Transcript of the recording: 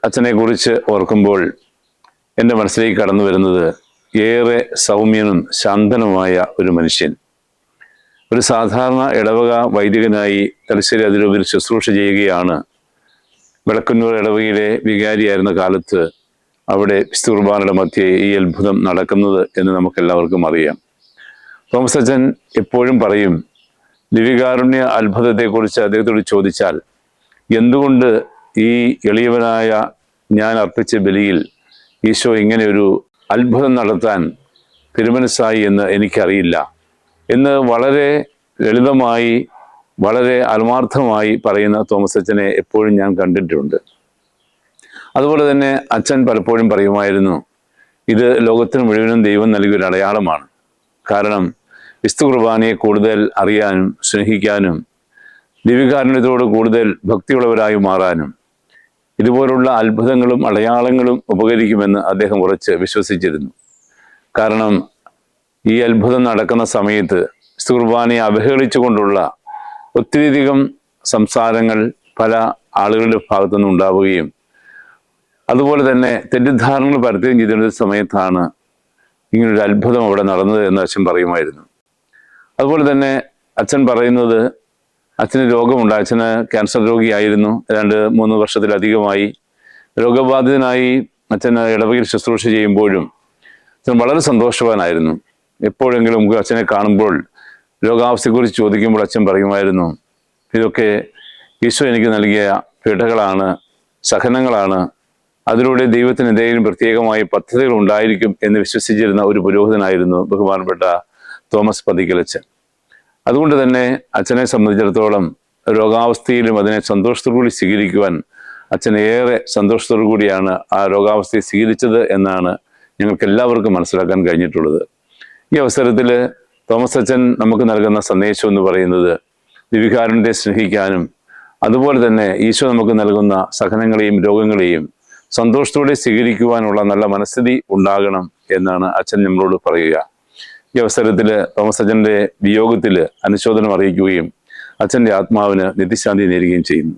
അച്ഛനെക്കുറിച്ച് ഓർക്കുമ്പോൾ എൻ്റെ മനസ്സിലേക്ക് കടന്നു വരുന്നത് ഏറെ സൗമ്യനും ശാന്തനുമായ ഒരു മനുഷ്യൻ. ഒരു സാധാരണ ഇടവക വൈദികനായി തലശ്ശേരി അതിരൂപതയിൽ ശുശ്രൂഷ ചെയ്യുകയാണ്. വിളക്കുന്നൂർ ഇടവകയിലെ വികാരിയായിരുന്ന കാലത്ത് അവിടെ വിശുദ്ധ കുർബാനയുടെ മധ്യേ ഈ അത്ഭുതം നടക്കുന്നത് എന്ന് നമുക്കെല്ലാവർക്കും അറിയാം. തോമസ് അച്ഛൻ എപ്പോഴും പറയും, ദിവ്യകാരുണ്യ അത്ഭുതത്തെക്കുറിച്ച് അദ്ദേഹത്തോട് ചോദിച്ചാൽ എന്തുകൊണ്ട് ഈ എളിയവനായ ഞാൻ അർപ്പിച്ച ബലിയിൽ ഈശോ ഇങ്ങനെ ഒരു അത്ഭുതം നടത്താൻ തിരുമനസ്സായി എന്ന് എനിക്കറിയില്ല എന്ന് വളരെ ലളിതമായി വളരെ ആത്മാർത്ഥമായി പറയുന്ന തോമസ് അച്ഛനെ എപ്പോഴും ഞാൻ കണ്ടിട്ടുണ്ട്. അതുപോലെ തന്നെ അച്ഛൻ പലപ്പോഴും പറയുമായിരുന്നു, ഇത് ലോകത്തിന് മുഴുവനും ദൈവം നൽകിയൊരു അടയാളമാണ്. കാരണം വിശുദ്ധ കുർബാനയെ കൂടുതൽ അറിയാനും സ്നേഹിക്കാനും ദിവ്യകാരുണ്യത്തോട് കൂടുതൽ ഭക്തിയുള്ളവരായി മാറാനും ഇതുപോലുള്ള അത്ഭുതങ്ങളും അടയാളങ്ങളും ഉപകരിക്കുമെന്ന് അദ്ദേഹം ഉറച്ച് വിശ്വസിച്ചിരുന്നു. കാരണം ഈ അത്ഭുതം നടക്കുന്ന സമയത്ത് വിശുദ്ധ കുർബാനയെ അവഹേളിച്ചുകൊണ്ടുള്ള ഒത്തിരിയധികം സംസാരങ്ങൾ പല ആളുകളുടെ ഭാഗത്തുനിന്ന് ഉണ്ടാവുകയും അതുപോലെ തന്നെ തെറ്റിദ്ധാരണകൾ പരത്തുകയും ചെയ്തിരുന്ന സമയത്താണ് ഇങ്ങനൊരു അത്ഭുതം അവിടെ നടന്നത് എന്ന് അച്ഛൻ പറയുമായിരുന്നു. അതുപോലെ തന്നെ അച്ഛൻ പറയുന്നത്, അച്ഛന് രോഗമുണ്ട്. അച്ഛന് ക്യാൻസർ രോഗിയായിരുന്നു. 2-3 വർഷത്തിലധികമായി രോഗബാധിതനായി അച്ഛൻ ഇടവകയിൽ ശുശ്രൂഷ ചെയ്യുമ്പോഴും അച്ഛൻ വളരെ സന്തോഷവാനായിരുന്നു. എപ്പോഴെങ്കിലും അച്ഛനെ കാണുമ്പോൾ രോഗാവസ്ഥയെക്കുറിച്ച് ചോദിക്കുമ്പോൾ അച്ഛൻ പറയുമായിരുന്നു, ഇതൊക്കെ ഈശോ എനിക്ക് നൽകിയ പീഡകളാണ്, സഹനങ്ങളാണ്. അതിലൂടെ ദൈവത്തിന് എന്തെങ്കിലും പ്രത്യേകമായ പദ്ധതികൾ ഉണ്ടായിരിക്കും എന്ന് വിശ്വസിച്ചിരുന്ന ഒരു പുരോഹിതനായിരുന്നു ബഹുമാനപ്പെട്ട തോമസ് പതിക്കലച്ഛൻ. അതുകൊണ്ട് തന്നെ അച്ഛനെ സംബന്ധിച്ചിടത്തോളം രോഗാവസ്ഥയിലും അതിനെ സന്തോഷത്തോടുകൂടി സ്വീകരിക്കുവാൻ അച്ഛൻ ഏറെ സന്തോഷത്തോടു കൂടിയാണ് ആ രോഗാവസ്ഥയെ സ്വീകരിച്ചത് എന്നാണ് ഞങ്ങൾക്ക് എല്ലാവർക്കും മനസ്സിലാക്കാൻ കഴിഞ്ഞിട്ടുള്ളത്. ഈ അവസരത്തിൽ തോമസ് അച്ഛൻ നമുക്ക് നൽകുന്ന സന്ദേശം എന്ന് പറയുന്നത് ദിവ്യകാരുണ്യത്തെ സ്നേഹിക്കാനും അതുപോലെ തന്നെ ഈശോ നമുക്ക് നൽകുന്ന സഹനങ്ങളെയും രോഗങ്ങളെയും സന്തോഷത്തോടെ സ്വീകരിക്കുവാനുള്ള നല്ല മനസ്ഥിതി ഉണ്ടാകണം എന്നാണ് അച്ഛൻ നമ്മളോട് പറയുക. ഈ അവസരത്തിൽ തോമസ് അച്ഛൻ്റെ വിയോഗത്തിൽ അനുശോചനം അറിയിക്കുകയും അച്ഛൻ്റെ ആത്മാവിന് നിത്യശാന്തി നേരുകയും ചെയ്യുന്നു.